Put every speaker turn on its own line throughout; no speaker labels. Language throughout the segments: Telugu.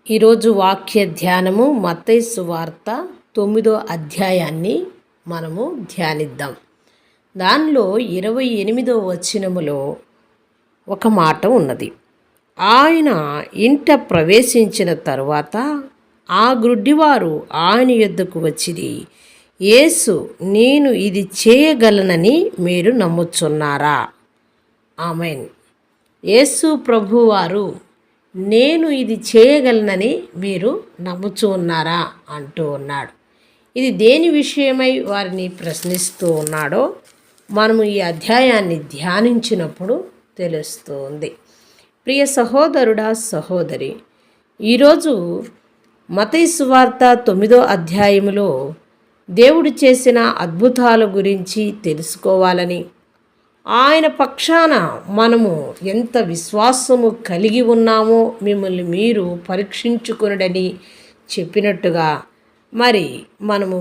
ఈరోజు వాక్య ధ్యానము మత్తయి సువార్త 9వ అధ్యాయాన్ని మనము ధ్యానిద్దాం. దానిలో 28వ వచనములో ఒక మాట ఉన్నది. ఆయన ఇంట ప్రవేశించిన తరువాత ఆ గ్రుడ్డివారు ఆయన యొద్దకు వచ్చిరి. యేసు, నేను ఇది చేయగలనని మీరు నమ్ముచున్నారా? ఆమెన్. యేసు ప్రభువారు నేను ఇది చేయగలనని మీరు నమ్ముచూ ఉన్నారా అంటూ ఉన్నాడు. ఇది దేని విషయమై వారిని ప్రశ్నిస్తూ ఉన్నాడో మనము ఈ అధ్యాయాన్ని ధ్యానించినప్పుడు తెలుస్తుంది. ప్రియ సహోదరుడా, సహోదరి, ఈరోజు మత్తయి సువార్త 9వ అధ్యాయములో దేవుడు చేసిన అద్భుతాల గురించి తెలుసుకోవాలని, ఆయన పక్షాన మనము ఎంత విశ్వాసము కలిగి ఉన్నామో మిమ్మల్ని మీరు పరీక్షించుకొనుడని చెప్పినట్టుగా, మరి మనము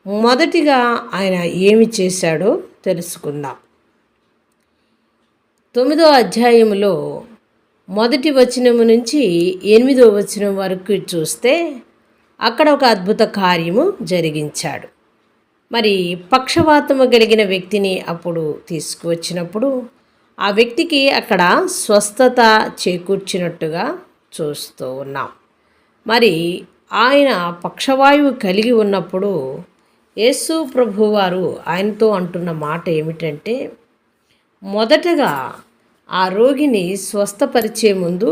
మొదటిగా ఆయన ఏమి చేశాడో తెలుసుకుందాం. 9వ అధ్యాయములో మొదటి వచనము నుంచి 8వ వచనం వరకు చూస్తే అక్కడ ఒక అద్భుత కార్యము జరిగించాడు. మరి పక్షవాతము కలిగిన వ్యక్తిని అప్పుడు తీసుకువచ్చినప్పుడు ఆ వ్యక్తికి అక్కడ స్వస్థత చేకూర్చినట్టుగా చూస్తూ ఉన్నాం. మరి ఆయన పక్షవాయువు కలిగి ఉన్నప్పుడు యేసు ప్రభువారు ఆయనతో అంటున్న మాట ఏమిటంటే, మొదటగా ఆ రోగిని స్వస్థపరిచే ముందు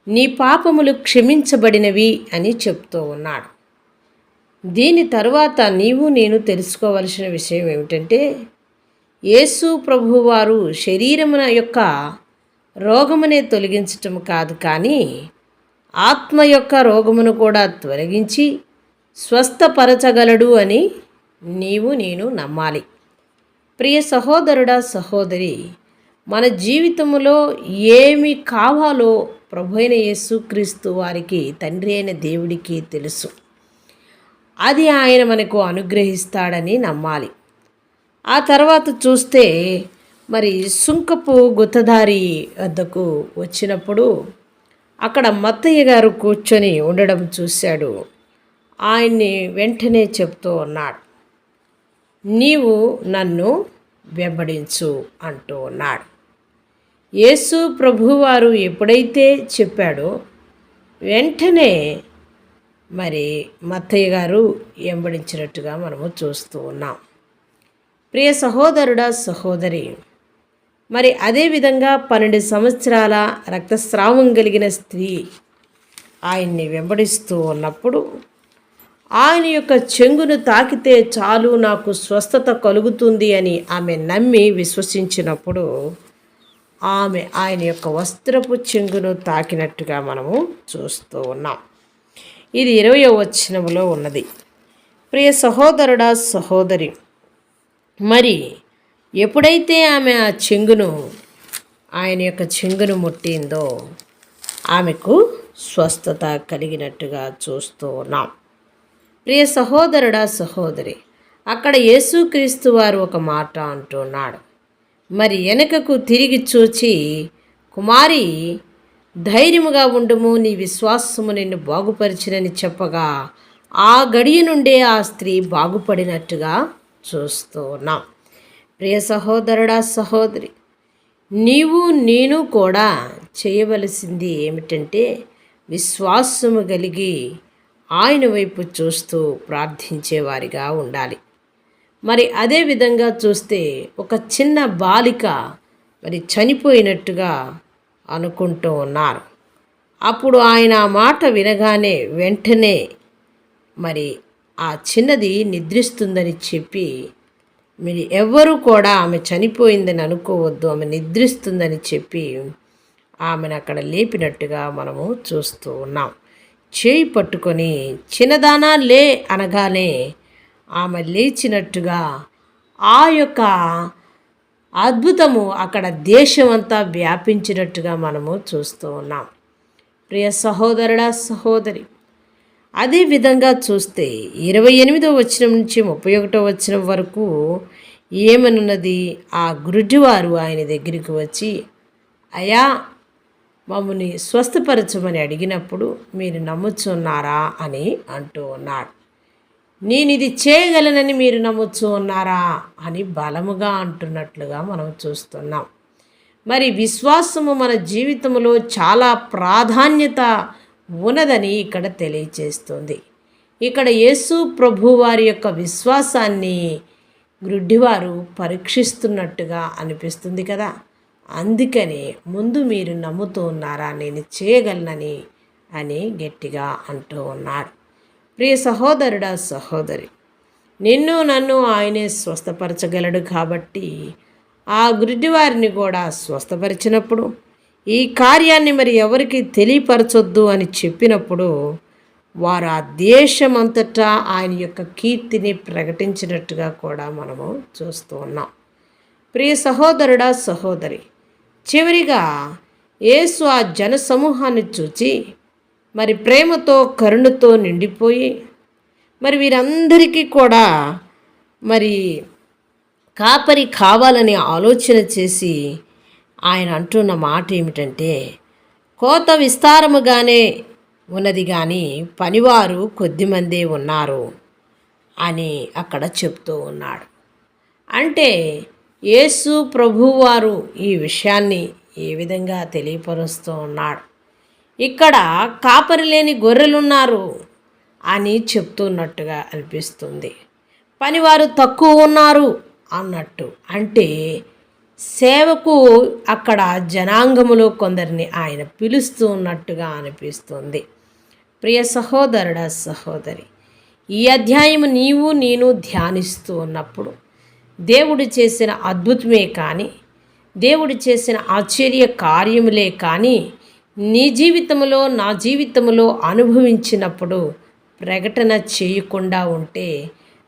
నీ పాపములు క్షమించబడినవి అని చెప్తూ ఉన్నాడు. దీని తరువాత నీవు నేను తెలుసుకోవలసిన విషయం ఏమిటంటే, యేసు ప్రభువారు శరీరమున యొక్క రోగమునే తొలగించటం కాదు, కానీ ఆత్మ యొక్క రోగమును కూడా తొలగించి స్వస్థపరచగలడు అని నీవు నేను నమ్మాలి. ప్రియ సహోదరుడా, సహోదరి, మన జీవితంలో ఏమి కావాలో ప్రభువైన యేసుక్రీస్తు వారికి, తండ్రి అయిన దేవుడికి తెలుసు. అది ఆయన మనకు అనుగ్రహిస్తాడని నమ్మాలి. ఆ తర్వాత చూస్తే మరి సుంకపు గుత్తదారి వద్దకు వచ్చినప్పుడు అక్కడ మత్తయ్య గారు కూర్చొని ఉండడం చూశాడు. ఆయన్ని వెంటనే చెప్తూ ఉన్నాడు, నీవు నన్ను వెంబడించు అంటూ ఉన్నాడు. యేసు ప్రభువారు ఎప్పుడైతే చెప్పాడో వెంటనే మరి మత్తయ్య గారు వెంబడించినట్టుగా మనము చూస్తూ ఉన్నాం. ప్రియ సహోదరుడా, సహోదరి, మరి అదేవిధంగా 12 సంవత్సరాల రక్తస్రావం కలిగిన స్త్రీ ఆయన్ని వెంబడిస్తూ ఉన్నప్పుడు ఆయన యొక్క చెంగును తాకితే చాలు నాకు స్వస్థత కలుగుతుంది అని ఆమె నమ్మి విశ్వసించినప్పుడు ఆమె ఆయన యొక్క వస్త్రపు చెంగును తాకినట్టుగా మనము చూస్తూ ఉన్నాం. ఇది 20వ వచనములో ఉన్నది. ప్రియ సహోదరుడా, సహోదరి, మరి ఎప్పుడైతే ఆమె ఆ చెంగును, ఆయన యొక్క చెంగును ముట్టిందో ఆమెకు స్వస్థత కలిగినట్టుగా చూస్తూ ఉన్నాం. ప్రియ సహోదరుడా, సహోదరి, అక్కడ యేసుక్రీస్తు వారు ఒక మాట అంటున్నాడు. మరి వెనుకకు తిరిగి చూచి, కుమారి, ధైర్యముగా ఉండుము, నీ విశ్వాసము నిన్ను బాగుపరిచినని చెప్పగా ఆ గడియ నుండే ఆ స్త్రీ బాగుపడినట్టుగా చూస్తూ ఉన్నాం. ప్రియ సహోదరుడా, సహోదరి, నీవు నేను కూడా చేయవలసింది ఏమిటంటే విశ్వాసము కలిగి ఆయన వైపు చూస్తూ ప్రార్థించేవారిగా ఉండాలి. మరి అదే విధంగా చూస్తే ఒక చిన్న బాలిక మరి చనిపోయినట్టుగా అనుకుంటూ ఉన్నారు. అప్పుడు ఆయన ఆ మాట వినగానే వెంటనే మరి ఆ చిన్నది నిద్రిస్తుందని చెప్పి, మీరు ఎవ్వరూ కూడా ఆమె చనిపోయిందని అనుకోవద్దు, ఆమె నిద్రిస్తుందని చెప్పి ఆమెను అక్కడ లేపినట్టుగా మనము చూస్తూ ఉన్నాం. చేయి పట్టుకొని చిన్నదానా లే అనగానే ఆమె లేచినట్టుగా ఆ యొక్క అద్భుతము అక్కడ దేశమంతా వ్యాపించినట్టుగా మనము చూస్తూ ఉన్నాం. ప్రియ సహోదరుడా, సహోదరి, అదే విధంగా చూస్తే 28వ వచనం నుంచి 31వ వచనం వరకు ఏమనున్నది? ఆ గురుడివారు ఆయన దగ్గరికి వచ్చి, అయ్యా, మమ్మల్ని స్వస్థపరచమని అడిగినప్పుడు మీరు నమ్ముచున్నారా అని అంటూ ఉన్నాడు. నేను ఇది చేయగలనని మీరు నమ్ముచూ ఉన్నారా అని బలముగా అంటున్నట్లుగా మనం చూస్తున్నాం. మరి విశ్వాసము మన జీవితంలో చాలా ప్రాధాన్యత ఉన్నదని ఇక్కడ తెలియచేస్తుంది. ఇక్కడ యేసు ప్రభు వారి యొక్క విశ్వాసాన్ని గ్రుడ్డివారు పరీక్షిస్తున్నట్టుగా అనిపిస్తుంది కదా. అందుకని ముందు మీరు నమ్ముతూ ఉన్నారా నేను చేయగలనని అని గట్టిగా అంటూ ఉన్నాడు. ప్రియ సహోదరుడా సహోదరి, నన్ను ఆయనే స్వస్థపరచగలడు కాబట్టి ఆ గుడ్డివారిని కూడా స్వస్థపరిచినప్పుడు ఈ కార్యాన్ని మరి ఎవరికి తెలియపరచొద్దు అని చెప్పినప్పుడు వారు ఆ దేశమంతటా ఆయన యొక్క కీర్తిని ప్రకటించినట్టుగా కూడా మనము చూస్తూ ఉన్నాం. ప్రియ సహోదరుడా సహోదరి, చివరిగా యేసు ఆ జన సమూహాన్ని చూచి మరి ప్రేమతో కరుణతో నిండిపోయి మరి వీరందరికీ కూడా మరి కాపరి కావాలని ఆలోచన చేసి ఆయన అంటున్న మాట ఏమిటంటే, కోత విస్తారముగానే ఉన్నది కానీ పనివారు కొద్దిమందే ఉన్నారు అని అక్కడ చెప్తూ ఉన్నాడు. అంటే యేసు ప్రభువారు ఈ విషయాన్ని ఏ విధంగా తెలియపరుస్తూ ఉన్నాడు. ఇక్కడ కాపరి లేని గొర్రెలున్నారు అని చెప్తున్నట్టుగా అనిపిస్తుంది. పనివారు తక్కువ ఉన్నారు అన్నట్టు. అంటే సేవకు అక్కడ జనాంగములో కొందరిని ఆయన పిలుస్తూ ఉన్నట్టుగా అనిపిస్తుంది. ప్రియ సహోదరుడా సహోదరి, ఈ అధ్యాయము నీవు నేను ధ్యానిస్తూ ఉన్నప్పుడు దేవుడు చేసిన అద్భుతమే కానీ, దేవుడు చేసిన ఆశ్చర్య కార్యములే కానీ నీ జీవితంలో నా జీవితంలో అనుభవించినప్పుడు ప్రకటన చేయకుండా ఉంటే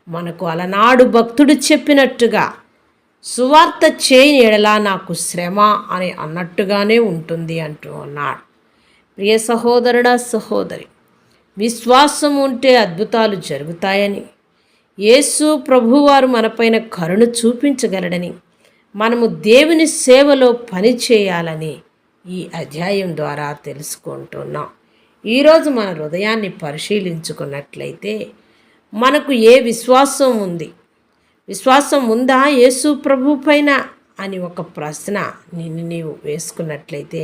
మనకు అలనాడు భక్తుడు చెప్పినట్టుగా సువార్త చేయని ఎడలా నాకు శ్రమ అని అన్నట్టుగానే ఉంటుంది అంటూ అన్నాడు. ప్రియ సహోదరుడా సహోదరి, విశ్వాసం ఉంటే అద్భుతాలు జరుగుతాయని, యేసు ప్రభువారు మనపైన కరుణ చూపించగలడని, మనము దేవుని సేవలో పని చేయాలని ఈ అధ్యాయం ద్వారా తెలుసుకుంటున్నాం. ఈరోజు మన హృదయాన్ని పరిశీలించుకున్నట్లయితే మనకు ఏ విశ్వాసం ఉంది? విశ్వాసం ఉందా యేసు ప్రభు పైన అని ఒక ప్రశ్న నీవు వేసుకున్నట్లయితే,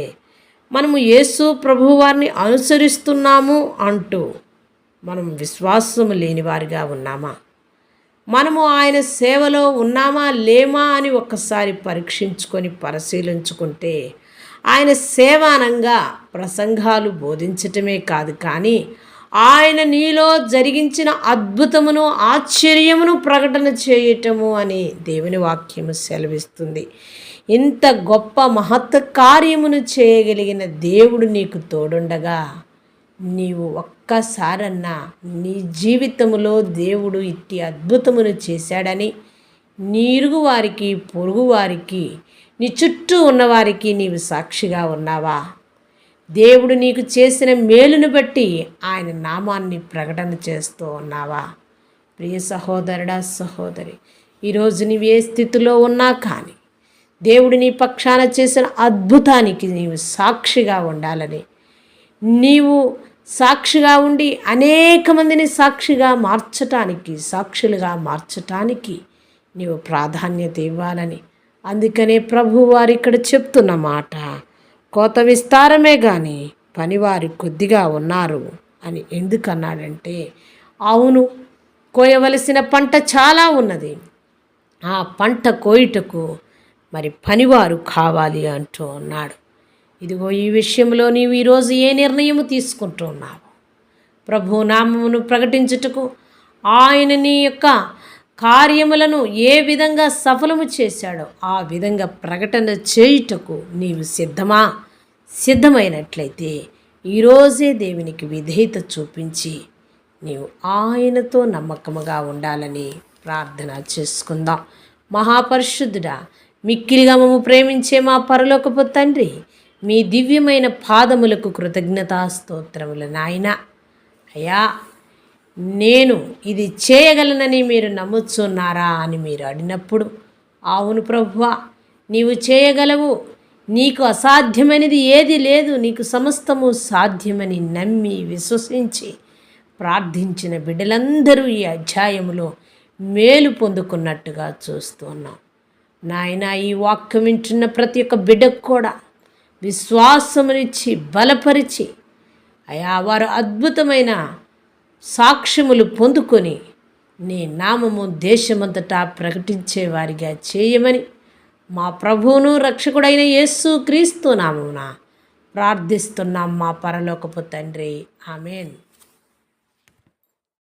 మనము యేసు ప్రభు వారిని అనుసరిస్తున్నాము అంటూ మనం విశ్వాసము లేని వారిగా ఉన్నామా? మనము ఆయన సేవలో ఉన్నామా లేమా అని ఒక్కసారి పరీక్షించుకొని పరిశీలించుకుంటే, ఆయన సేవానంగా ప్రసంగాలు బోధించటమే కాదు కానీ ఆయన నీలో జరిగించిన అద్భుతమును ఆశ్చర్యమును ప్రకటన చేయటము అని దేవుని వాక్యము సెలవిస్తుంది. ఇంత గొప్ప మహత్ కార్యమును చేయగలిగిన దేవుడు నీకు తోడుండగా నీవు ఒక్కసారన్నా నీ జీవితంలో దేవుడు ఇట్టి అద్భుతమును చేశాడని నీ ఇరుగు వారికి పొరుగు వారికి నీ చుట్టూ ఉన్నవారికి నీవు సాక్షిగా ఉన్నావా? దేవుడు నీకు చేసిన మేలును బట్టి ఆయన నామాన్ని ప్రకటన చేస్తూ ఉన్నావా? ప్రియ సహోదరుడా సహోదరి, ఈరోజు నీవు ఏ స్థితిలో ఉన్నా కానీ దేవుడు నీ పక్షాన చేసిన అద్భుతానికి నీవు సాక్షిగా ఉండాలని, నీవు సాక్షిగా ఉండి అనేక మందిని సాక్షులుగా మార్చటానికి నీవు ప్రాధాన్యత ఇవ్వాలని, అందుకనే ప్రభువారు ఇక్కడ చెప్తున్న మాట, కోత విస్తారమే కానీ పనివారు కొద్దిగా ఉన్నారు అని ఎందుకన్నాడంటే, అవును, కోయవలసిన పంట చాలా ఉన్నది, ఆ పంట కోయుటకు మరి పనివారు కావాలి అంటూ ఉన్నాడు. ఇదిగో ఈ విషయంలో నీవు ఈరోజు ఏ నిర్ణయము తీసుకుంటున్నావు? ప్రభు నామమును ప్రకటించుటకు, ఆయన నీ యొక్క కార్యములను ఏ విధంగా సఫలము చేశాడో ఆ విధంగా ప్రకటన చేయుటకు నీవు సిద్ధమైనట్లయితే ఈరోజే దేవునికి విధేయత చూపించి నీవు ఆయనతో నమ్మకముగా ఉండాలని ప్రార్థన చేసుకుందాం. మహాపరిశుద్ధుడా, మిక్కిలిగా మమ్ము ప్రేమించే మా పరలోకపు తండ్రి, మీ దివ్యమైన పాదములకు కృతజ్ఞతాస్తోత్రములు నాయనా. అయ్యా, నేను ఇది చేయగలనని మీరు నమ్ముచున్నారా అని మీరు అడిగినప్పుడు, అవును ప్రభువా, నీవు చేయగలవు, నీకు అసాధ్యమైనది ఏది లేదు, నీకు సమస్తము సాధ్యమని నమ్మి విశ్వసించి ప్రార్థించిన బిడ్డలందరూ ఈ అధ్యాయములో మేలు పొందుకున్నట్టుగా చూస్తున్నాం. నాయన, ఈ వాక్యం వింటున్న ప్రతి ఒక్క బిడ్డకు కూడా విశ్వాసమునిచ్చి బలపరిచి అయా వారు అద్భుతమైన సాక్ష్యములు పొందుకొని నీ నామము దేశమంతటా ప్రకటించే వారిగా చేయమని మా ప్రభువును రక్షకుడైన యేసు క్రీస్తు నామమున ప్రార్థిస్తున్నాం మా పరలోకపు తండ్రి. ఆమేన్.